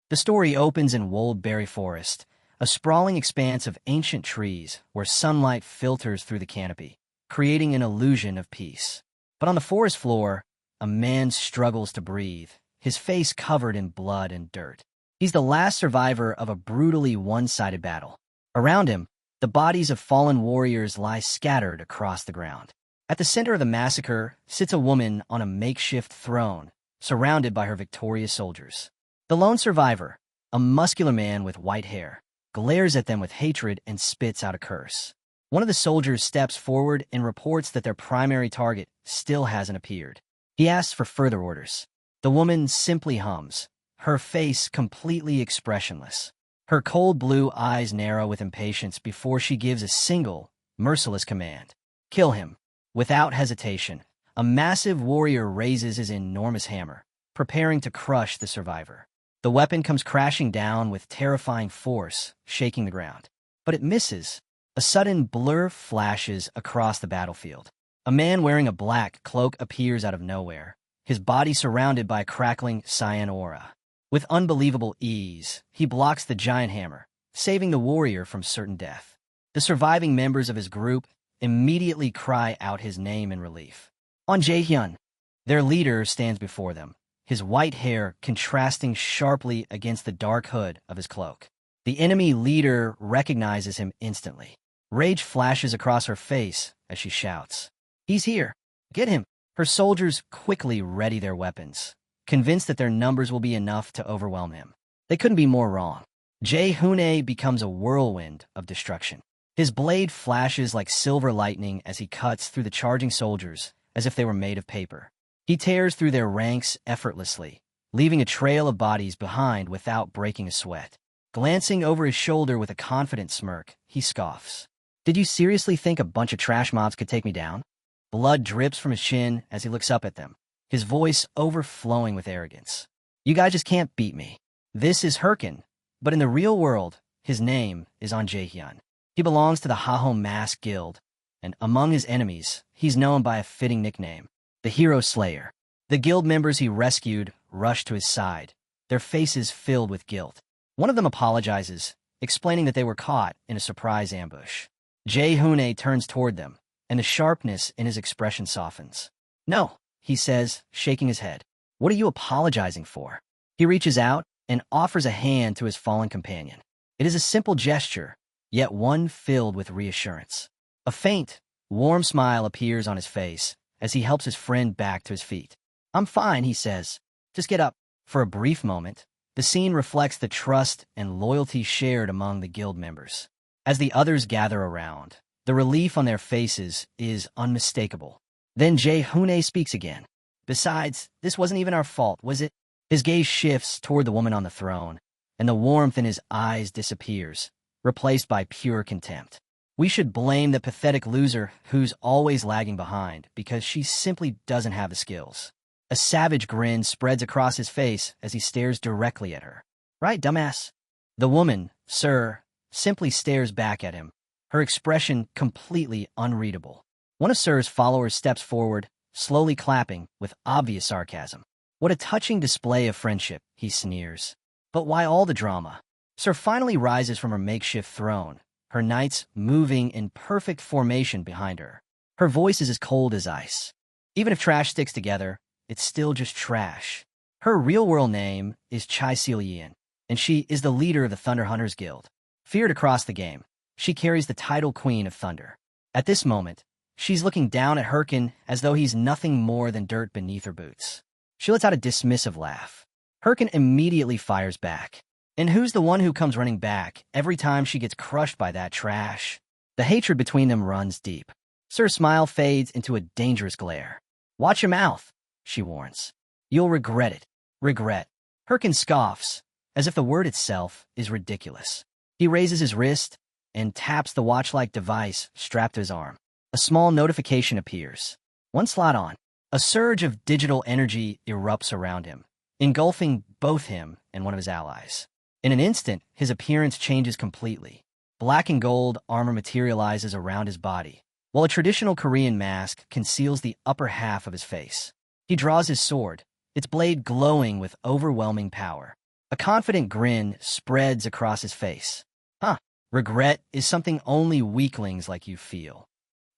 The story opens in Woldberry Forest, a sprawling expanse of ancient trees where sunlight filters through the canopy, creating an illusion of peace. But on the forest floor, a man struggles to breathe, his face covered in blood and dirt. He's the last survivor of a brutally one-sided battle. Around him, the bodies of fallen warriors lie scattered across the ground. At the center of the massacre sits a woman on a makeshift throne, surrounded by her victorious soldiers. The lone survivor, a muscular man with white hair, glares at them with hatred and spits out a curse. One of the soldiers steps forward and reports that their primary target still hasn't appeared. He asks for further orders. The woman simply hums, her face completely expressionless. Her cold blue eyes narrow with impatience before she gives a single, merciless command. Kill him. Without hesitation, a massive warrior raises his enormous hammer, preparing to crush the survivor. The weapon comes crashing down with terrifying force, shaking the ground. But it misses. A sudden blur flashes across the battlefield. A man wearing a black cloak appears out of nowhere, his body surrounded by a crackling cyan aura. With unbelievable ease, he blocks the giant hammer, saving the warrior from certain death. The surviving members of his group immediately cry out his name in relief. On Jae-hyun, their leader stands before them, his white hair contrasting sharply against the dark hood of his cloak. The enemy leader recognizes him instantly. Rage flashes across her face as she shouts, "He's here! Get him!" Her soldiers quickly ready their weapons, convinced that their numbers will be enough to overwhelm him. They couldn't be more wrong. Jae-hyun becomes a whirlwind of destruction. His blade flashes like silver lightning as he cuts through the charging soldiers as if they were made of paper. He tears through their ranks effortlessly, leaving a trail of bodies behind without breaking a sweat. Glancing over his shoulder with a confident smirk, he scoffs. "Did you seriously think a bunch of trash mobs could take me down?" Blood drips from his chin as he looks up at them, his voice overflowing with arrogance. "You guys just can't beat me. This is Herkin, but in the real world, his name is On Jae-hyun. He belongs to the Hahom Mask Guild, and among his enemies, he's known by a fitting nickname, the Hero Slayer." The guild members he rescued rush to his side, their faces filled with guilt. One of them apologizes, explaining that they were caught in a surprise ambush. Jae-hyun turns toward them, and the sharpness in his expression softens. "No," he says, shaking his head. "What are you apologizing for?" He reaches out and offers a hand to his fallen companion. It is a simple gesture, yet one filled with reassurance. A faint, warm smile appears on his face as he helps his friend back to his feet. "I'm fine," he says. "Just get up." For a brief moment, the scene reflects the trust and loyalty shared among the guild members. As the others gather around, the relief on their faces is unmistakable. Then Jae-hyun speaks again. "Besides, this wasn't even our fault, was it?" His gaze shifts toward the woman on the throne, and the warmth in his eyes disappears, replaced by pure contempt. "We should blame the pathetic loser who's always lagging behind because she simply doesn't have the skills." A savage grin spreads across his face as he stares directly at her. "Right, dumbass?" The woman, sir, simply stares back at him, her expression completely unreadable. One of Sir's followers steps forward, slowly clapping with obvious sarcasm. "What a touching display of friendship," he sneers. "But why all the drama?" Sir finally rises from her makeshift throne, her knights moving in perfect formation behind her. Her voice is as cold as ice. "Even if trash sticks together, it's still just trash." Her real-world name is Chai Seal-yeon, and she is the leader of the Thunder Hunters Guild. Feared across the game, she carries the title Queen of Thunder. At this moment, she's looking down at Herkin as though he's nothing more than dirt beneath her boots. She lets out a dismissive laugh. Herkin immediately fires back. And who's the one who comes running back every time she gets crushed by that trash? The hatred between them runs deep. Sir's smile fades into a dangerous glare. "Watch your mouth," she warns. "You'll regret it." Regret. Herkin scoffs, as if the word itself is ridiculous. He raises his wrist and taps the watch-like device strapped to his arm. A small notification appears. One slot on. A surge of digital energy erupts around him, engulfing both him and one of his allies. In an instant, his appearance changes completely. Black and gold armor materializes around his body, while a traditional Korean mask conceals the upper half of his face. He draws his sword, its blade glowing with overwhelming power. A confident grin spreads across his face. Huh, regret is something only weaklings like you feel.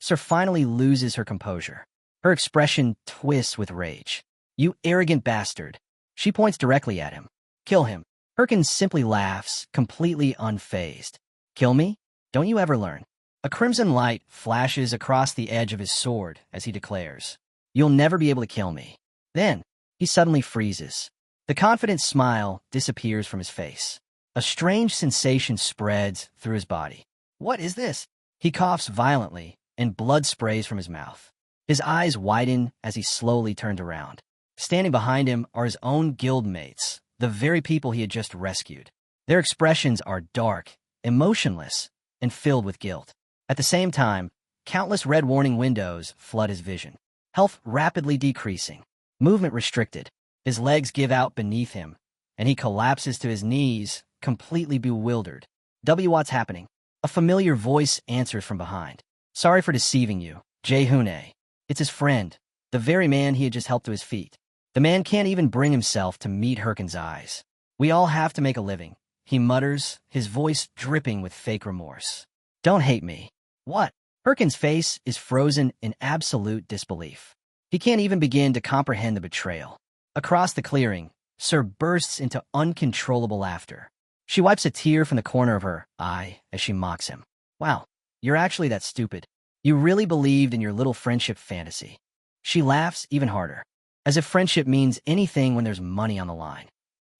Sir finally loses her composure. Her expression twists with rage. You arrogant bastard. She points directly at him. Kill him. Herkin simply laughs, completely unfazed. Kill me? Don't you ever learn? A crimson light flashes across the edge of his sword as he declares, You'll never be able to kill me. Then, he suddenly freezes. The confident smile disappears from his face. A strange sensation spreads through his body. What is this? He coughs violently, and blood sprays from his mouth. His eyes widen as he slowly turns around. Standing behind him are his own guildmates, the very people he had just rescued. Their expressions are dark, emotionless, and filled with guilt. At the same time, countless red warning windows flood his vision. Health rapidly decreasing. Movement restricted. His legs give out beneath him, and he collapses to his knees, completely bewildered. What's happening? A familiar voice answers from behind. Sorry for deceiving you, Jae-hoon-ae. It's his friend, the very man he had just helped to his feet. The man can't even bring himself to meet Herkin's eyes. We all have to make a living, he mutters, his voice dripping with fake remorse. Don't hate me. What? Herkin's face is frozen in absolute disbelief. He can't even begin to comprehend the betrayal. Across the clearing, Sir bursts into uncontrollable laughter. She wipes a tear from the corner of her eye as she mocks him. Wow, you're actually that stupid. You really believed in your little friendship fantasy. She laughs even harder, as if friendship means anything when there's money on the line.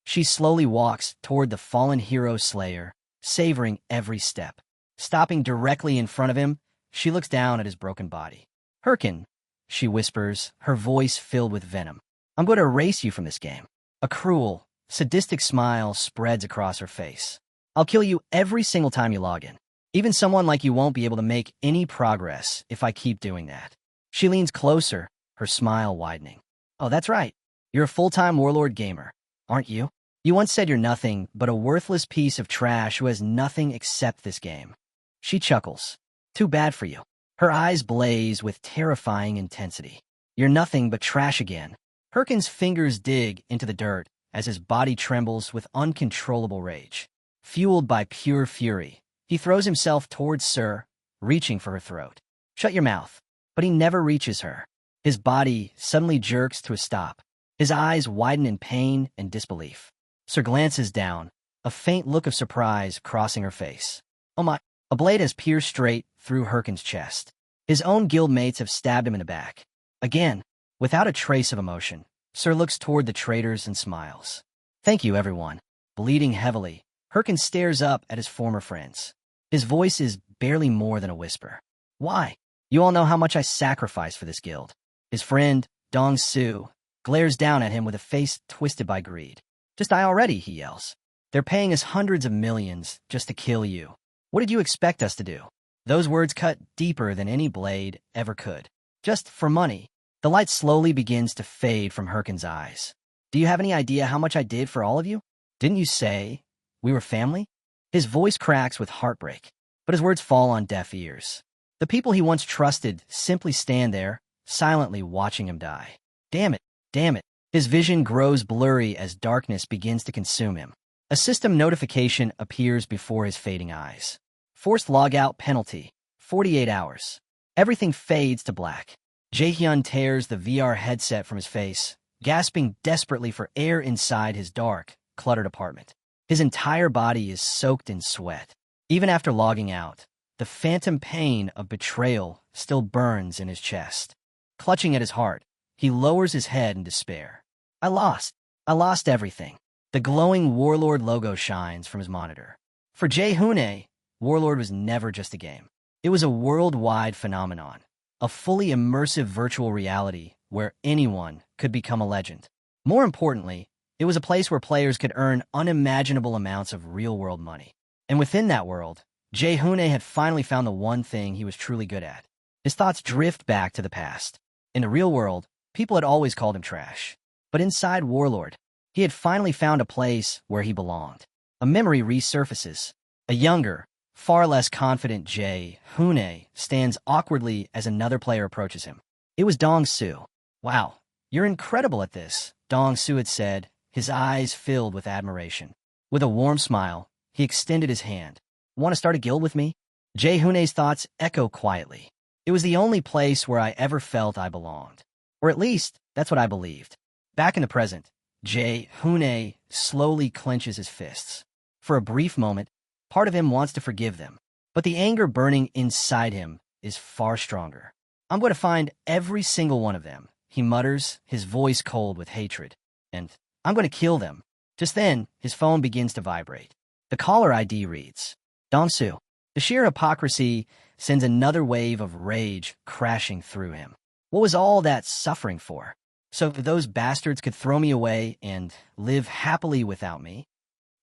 She slowly walks toward the fallen hero slayer, savoring every step. Stopping directly in front of him, she looks down at his broken body. Herkin, she whispers, her voice filled with venom. I'm going to erase you from this game. A cruel, sadistic smile spreads across her face. I'll kill you every single time you log in. Even someone like you won't be able to make any progress if I keep doing that. She leans closer, her smile widening. Oh, that's right. You're a full-time warlord gamer, aren't you? You once said you're nothing but a worthless piece of trash who has nothing except this game. She chuckles. Too bad for you. Her eyes blaze with terrifying intensity. You're nothing but trash again. Herkin's fingers dig into the dirt as his body trembles with uncontrollable rage. Fueled by pure fury, he throws himself towards Sir, reaching for her throat. Shut your mouth. But he never reaches her. His body suddenly jerks to a stop. His eyes widen in pain and disbelief. Sir glances down, a faint look of surprise crossing her face. Oh my! A blade has pierced straight through Herkin's chest. His own guildmates have stabbed him in the back. Again, without a trace of emotion, Sir looks toward the traitors and smiles. Thank you, everyone. Bleeding heavily, Herkin stares up at his former friends. His voice is barely more than a whisper. Why? You all know how much I sacrificed for this guild. His friend, Dong-soo, glares down at him with a face twisted by greed. Just die already, he yells. They're paying us hundreds of millions just to kill you. What did you expect us to do? Those words cut deeper than any blade ever could. Just for money. The light slowly begins to fade from Herkin's eyes. Do you have any idea how much I did for all of you? Didn't you say we were family? His voice cracks with heartbreak, but his words fall on deaf ears. The people he once trusted simply stand there, silently watching him die. Damn it, damn it. His vision grows blurry as darkness begins to consume him. A system notification appears before his fading eyes. Forced logout penalty, 48 hours. Everything fades to black. Jae-hyun tears the VR headset from his face, gasping desperately for air inside his dark, cluttered apartment. His entire body is soaked in sweat. Even after logging out, the phantom pain of betrayal still burns in his chest. Clutching at his heart, he lowers his head in despair. I lost everything. The glowing Warlord logo shines from his monitor. For Jae-hoon-ae, Warlord was never just a game. It was a worldwide phenomenon, a fully immersive virtual reality where anyone could become a legend. More importantly, it was a place where players could earn unimaginable amounts of real-world money. And within that world, Jae-hoon-ae had finally found the one thing he was truly good at. His thoughts drift back to the past. In the real world, people had always called him trash. But inside Warlord, he had finally found a place where he belonged. A memory resurfaces. A younger, far less confident Jae-hoon-ae stands awkwardly as another player approaches him. It was Dong-soo. Wow, you're incredible at this, Dong-soo had said, his eyes filled with admiration. With a warm smile, he extended his hand. Want to start a guild with me? Jae-Hoon's thoughts echo quietly. It was the only place where I ever felt I belonged. Or at least, that's what I believed. Back in the present, Jae-Hoon slowly clenches his fists. For a brief moment, part of him wants to forgive them. But the anger burning inside him is far stronger. I'm going to find every single one of them, he mutters, his voice cold with hatred. And I'm going to kill them. Just then, his phone begins to vibrate. The caller ID reads, Dong-soo. The sheer hypocrisy sends another wave of rage crashing through him. What was all that suffering for? So those bastards could throw me away and live happily without me?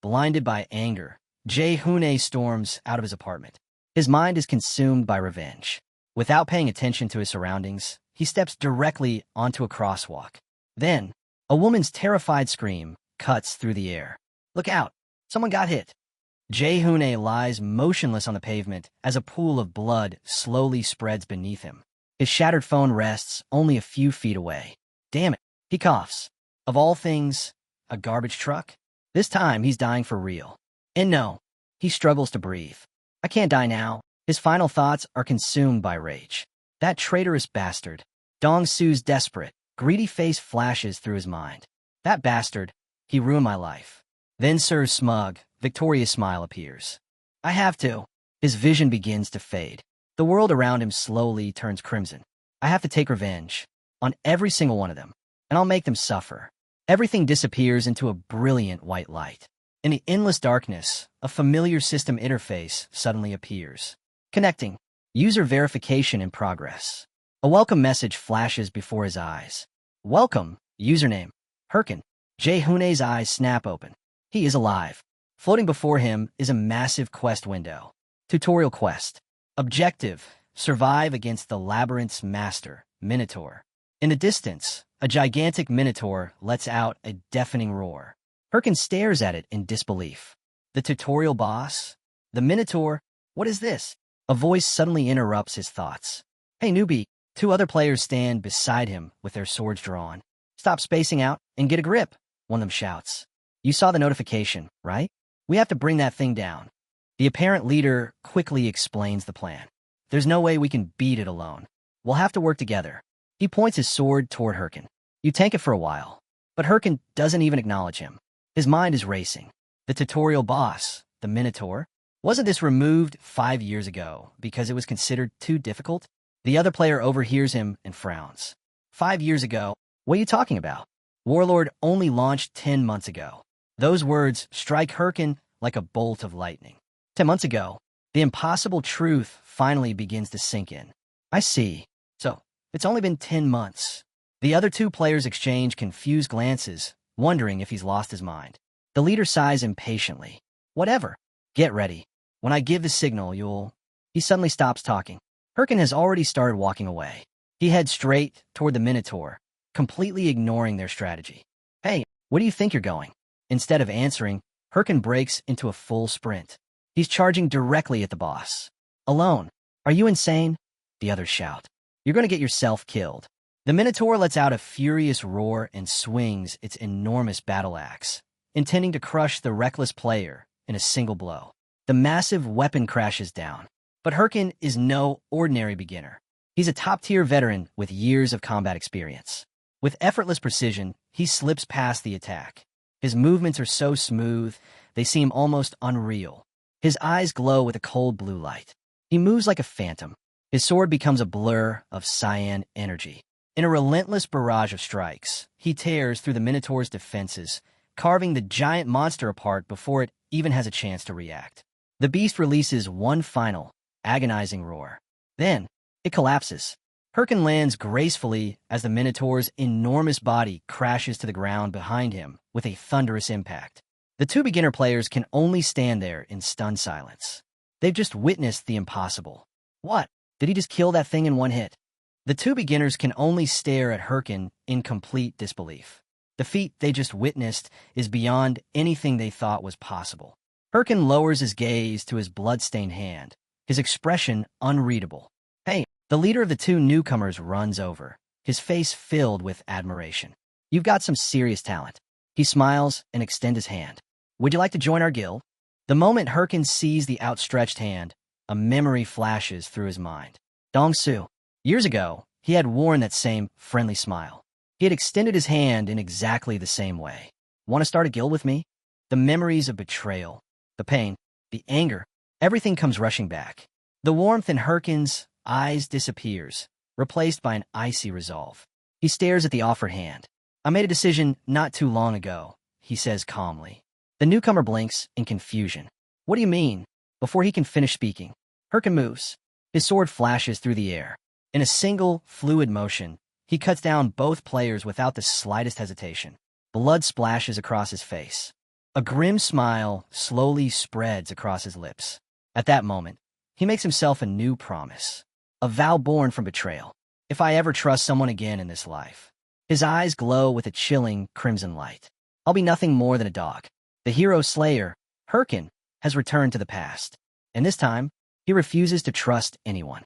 Blinded by anger, Jae-Hoon storms out of his apartment. His mind is consumed by revenge. Without paying attention to his surroundings, he steps directly onto a crosswalk. Then, a woman's terrified scream cuts through the air. Look out! Someone got hit. Jae-Hoon lies motionless on the pavement as a pool of blood slowly spreads beneath him. His shattered phone rests only a few feet away. Damn it, he coughs. Of all things, a garbage truck? This time he's dying for real. And no, he struggles to breathe. I can't die now. His final thoughts are consumed by rage. That traitorous bastard. Dong-soo's desperate, greedy face flashes through his mind. That bastard, he ruined my life. Then Sir's smug, victorious smile appears. I have to. His vision begins to fade. The world around him slowly turns crimson. I have to take revenge on every single one of them, and I'll make them suffer. Everything disappears into a brilliant white light. In the endless darkness, a familiar system interface suddenly appears. Connecting. User verification in progress. A welcome message flashes before his eyes. Welcome. Username. Herkin. Jae-Hoon's eyes snap open. He is alive. Floating before him is a massive quest window. Tutorial quest. Objective. Survive against the labyrinth's master, Minotaur. In the distance, a gigantic Minotaur lets out a deafening roar. Herkin stares at it in disbelief. The tutorial boss? The Minotaur? What is this? A voice suddenly interrupts his thoughts. Hey newbie, two other players stand beside him with their swords drawn. Stop spacing out and get a grip, one of them shouts. You saw the notification, right? We have to bring that thing down. The apparent leader quickly explains the plan. There's no way we can beat it alone. We'll have to work together. He points his sword toward Herkin. You tank it for a while. But Herkin doesn't even acknowledge him. His mind is racing. The tutorial boss, the Minotaur, wasn't this removed 5 years ago because it was considered too difficult? The other player overhears him and frowns. 5 years ago? What are you talking about? Warlord only launched 10 months ago. Those words strike Herkin like a bolt of lightning. 10 months ago, the impossible truth finally begins to sink in. I see. So, it's only been 10 months. The other two players exchange confused glances, wondering if he's lost his mind. The leader sighs impatiently. Whatever. Get ready. When I give the signal, you'll... He suddenly stops talking. Herkin has already started walking away. He heads straight toward the Minotaur, completely ignoring their strategy. Hey, where do you think you're going? Instead of answering, Herkin breaks into a full sprint. He's charging directly at the boss. Alone. Are you insane? The others shout. You're going to get yourself killed. The Minotaur lets out a furious roar and swings its enormous battle axe, intending to crush the reckless player in a single blow. The massive weapon crashes down. But Herkin is no ordinary beginner. He's a top-tier veteran with years of combat experience. With effortless precision, he slips past the attack. His movements are so smooth, they seem almost unreal. His eyes glow with a cold blue light. He moves like a phantom. His sword becomes a blur of cyan energy. In a relentless barrage of strikes, he tears through the Minotaur's defenses, carving the giant monster apart before it even has a chance to react. The beast releases one final, agonizing roar. Then, it collapses. Herkin lands gracefully as the Minotaur's enormous body crashes to the ground behind him with a thunderous impact. The two beginner players can only stand there in stunned silence. They've just witnessed the impossible. What? Did he just kill that thing in one hit? The two beginners can only stare at Herkin in complete disbelief. The feat they just witnessed is beyond anything they thought was possible. Herkin lowers his gaze to his blood-stained hand, his expression unreadable. Hey, the leader of the two newcomers runs over, his face filled with admiration. You've got some serious talent. He smiles and extends his hand. Would you like to join our guild? The moment Herkin sees the outstretched hand, a memory flashes through his mind. Dong-su. Years ago, he had worn that same friendly smile. He had extended his hand in exactly the same way. Want to start a guild with me? The memories of betrayal, the pain, the anger, everything comes rushing back. The warmth in Herkin's eyes disappears, replaced by an icy resolve. He stares at the offered hand. I made a decision not too long ago, he says calmly. The newcomer blinks in confusion. What do you mean? Before he can finish speaking, Herkin moves. His sword flashes through the air. In a single, fluid motion, he cuts down both players without the slightest hesitation. Blood splashes across his face. A grim smile slowly spreads across his lips. At that moment, he makes himself a new promise. A vow born from betrayal. If I ever trust someone again in this life. His eyes glow with a chilling crimson light. I'll be nothing more than a dog. The hero slayer, Herkin, has returned to the past. And this time, he refuses to trust anyone.